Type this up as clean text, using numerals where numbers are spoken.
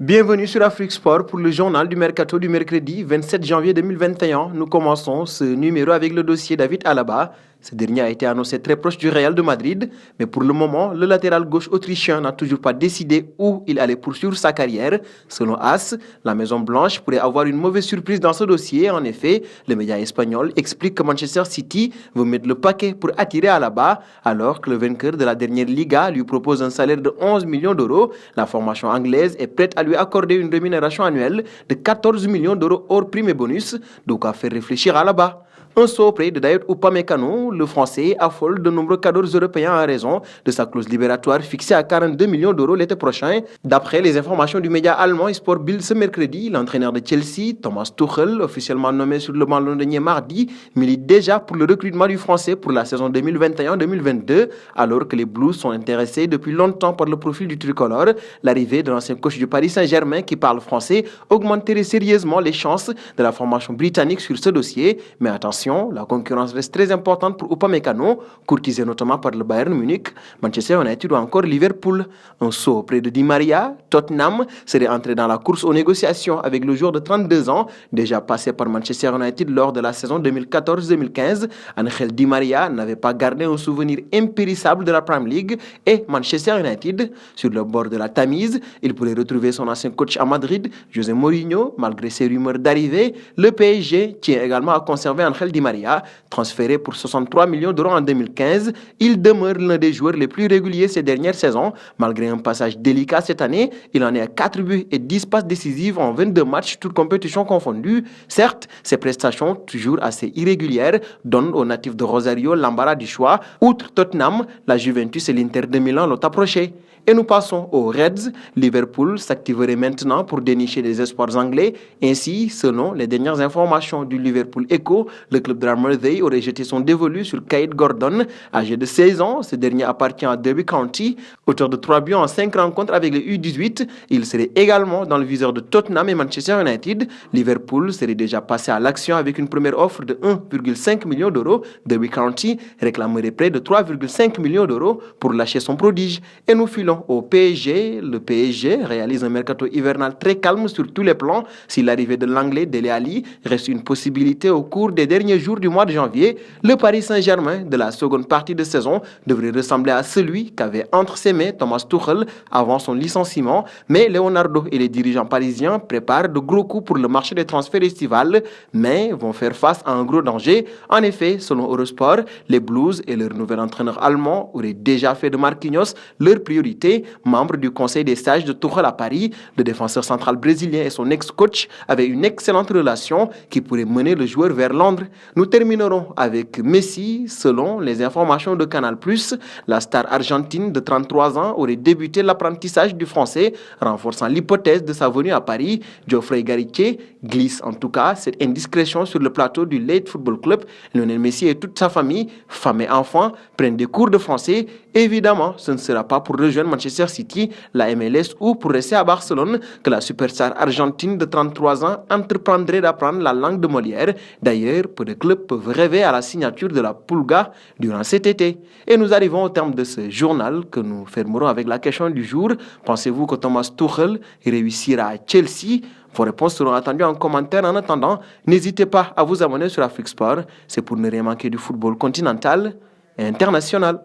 Bienvenue sur Afrique Sport pour le journal du Mercato du mercredi 27 janvier 2021. Nous commençons ce numéro avec le dossier David Alaba. Ce dernier a été annoncé très proche du Real de Madrid, mais pour le moment, le latéral gauche autrichien n'a toujours pas décidé où il allait poursuivre sa carrière. Selon AS, la Maison Blanche pourrait avoir une mauvaise surprise dans ce dossier. En effet, le média espagnol explique que Manchester City veut mettre le paquet pour attirer Alaba, alors que le vainqueur de la dernière Liga lui propose un salaire de 11 millions d'euros. La formation anglaise est prête à lui accorder une rémunération annuelle de 14 millions d'euros hors prime et bonus, donc à faire réfléchir Alaba. Un saut auprès de Dayot Upamecano, le Français affole de nombreux cadres européens en raison de sa clause libératoire fixée à 42 millions d'euros l'été prochain. D'après les informations du média allemand Sport Bild ce mercredi, l'entraîneur de Chelsea, Thomas Tuchel, officiellement nommé sur le banc londonien mardi, milite déjà pour le recrutement du Français pour la saison 2021-2022, alors que les Blues sont intéressés depuis longtemps par le profil du tricolore. L'arrivée de l'ancien coach du Paris Saint-Germain qui parle français augmenterait sérieusement les chances de la formation britannique sur ce dossier. Mais attention, la concurrence reste très importante pour Upamecano, courtisé notamment par le Bayern Munich, Manchester United ou encore Liverpool. Un saut auprès de Di Maria, Tottenham serait entré dans la course aux négociations avec le joueur de 32 ans, déjà passé par Manchester United lors de la saison 2014-2015. Angel Di Maria n'avait pas gardé un souvenir impérissable de la Premier League et Manchester United. Sur le bord de la Tamise, il pourrait retrouver son ancien coach à Madrid, José Mourinho. Malgré ses rumeurs d'arrivée, le PSG tient également à conserver Angel Di Maria, transféré pour 63 millions d'euros en 2015. Il demeure l'un des joueurs les plus réguliers ces dernières saisons. Malgré un passage délicat cette année, il en est à 4 buts et 10 passes décisives en 22 matchs, toutes compétitions confondues. Certes, ses prestations, toujours assez irrégulières, donnent aux natifs de Rosario l'embarras du choix. Outre Tottenham, la Juventus et l'Inter de Milan l'ont approché. Et nous passons aux Reds. Liverpool s'activerait maintenant pour dénicher des espoirs anglais. Ainsi, selon les dernières informations du Liverpool Echo, le club de la Merseyside aurait jeté son dévolu sur Kate Gordon. Âgé de 16 ans, ce dernier appartient à Derby County. Auteur de 3 buts en 5 rencontres avec les U18, il serait également dans le viseur de Tottenham et Manchester United. Liverpool serait déjà passé à l'action avec une première offre de 1,5 million d'euros. Derby County réclamerait près de 3,5 millions d'euros pour lâcher son prodige. Et nous filons au PSG. Le PSG réalise un mercato hivernal très calme sur tous les plans. Si l'arrivée de l'anglais Dele Alli reste une possibilité au cours des derniers jours du mois de janvier, le Paris Saint-Germain de la seconde partie de saison devrait ressembler à celui qu'avait entre ses mains Thomas Tuchel avant son licenciement. Mais Leonardo et les dirigeants parisiens préparent de gros coups pour le marché des transferts estivales, mais vont faire face à un gros danger. En effet, selon Eurosport, les Blues et leur nouvel entraîneur allemand auraient déjà fait de Marquinhos leur priorité. Membre du conseil des sages de Tuchel à Paris, le défenseur central brésilien et son ex-coach avaient une excellente relation qui pourrait mener le joueur vers Londres. Nous terminerons avec Messi. Selon les informations de Canal+, la star argentine de 33 ans aurait débuté l'apprentissage du français, renforçant l'hypothèse de sa venue à Paris. Geoffrey Garitier glisse en tout cas cette indiscrétion sur le plateau du Late Football Club. Lionel Messi et toute sa famille, femmes et enfants, prennent des cours de français. Évidemment, ce ne sera pas pour rejoindre Manchester City, la MLS ou pour rester à Barcelone que la superstar argentine de 33 ans entreprendrait d'apprendre la langue de Molière. D'ailleurs, peu de clubs peuvent rêver à la signature de la Pulga durant cet été. Et nous arrivons au terme de ce journal que nous fermerons avec la question du jour. Pensez-vous que Thomas Tuchel réussira à Chelsea? Vos réponses seront attendues en commentaire. En attendant, n'hésitez pas à vous abonner sur Afrique Sport. C'est pour ne rien manquer du football continental et international.